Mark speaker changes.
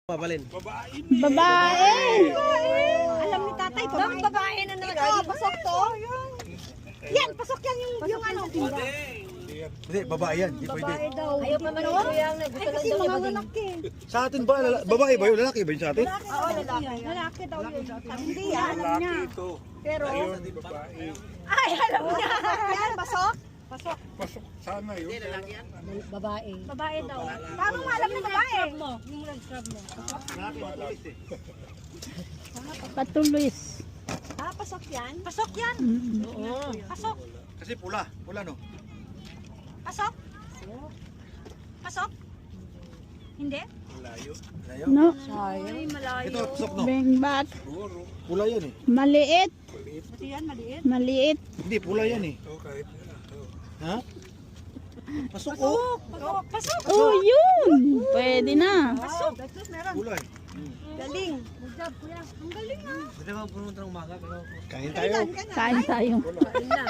Speaker 1: Pabalin.
Speaker 2: Babae.
Speaker 3: Alam ni tatay, babae na naman. Ito, pasok to. Yan, pasok yan yung ano.
Speaker 1: Hindi, babae yan. Hindi pwede.
Speaker 3: Daw. Ayaw pa man ako yung gusto lang daw niya maging.
Speaker 1: Sa atin ba? Babae ba yun? Lalaki ba yun sa atin?
Speaker 3: Oo, lalaki. Lalaki daw yun. Hindi yan.
Speaker 4: Lalaki ito.
Speaker 3: Pero,
Speaker 4: Ayun, babae.
Speaker 3: ay, alam niya. Yan, pasok. Pasok.
Speaker 4: Pasok sana yun.
Speaker 3: Babae. Babae daw. Paano mo alam na babae? Yung nag-scrub mo.
Speaker 2: Patuloy.
Speaker 3: Ah, pasok yan? Pasok yan. Oo. Pasok.
Speaker 1: Kasi pula. Pula no?
Speaker 3: Pasok. Pasok. Hindi?
Speaker 4: Malayo.
Speaker 1: Layo.
Speaker 2: No.
Speaker 3: Ay, malayo.
Speaker 1: Ito, pusok no?
Speaker 2: Bengbak.
Speaker 4: Siguro.
Speaker 1: Pula yan eh.
Speaker 2: Maliit.
Speaker 3: Ito yan, maliit.
Speaker 2: Maliit.
Speaker 1: Hindi, pula yan eh.
Speaker 4: Ito kahit.
Speaker 1: Ha? Pasok oh.
Speaker 3: Pasok. Pasok.
Speaker 2: Oh, yun. Pwede na.
Speaker 3: Pasok. Meron.
Speaker 1: Pula eh.
Speaker 3: Galing. Good job, kuya. Ang galing ah.
Speaker 1: Pwede ba pumunta ng umaga? Kain tayo.
Speaker 2: Kain tayo.
Speaker 3: Galing na.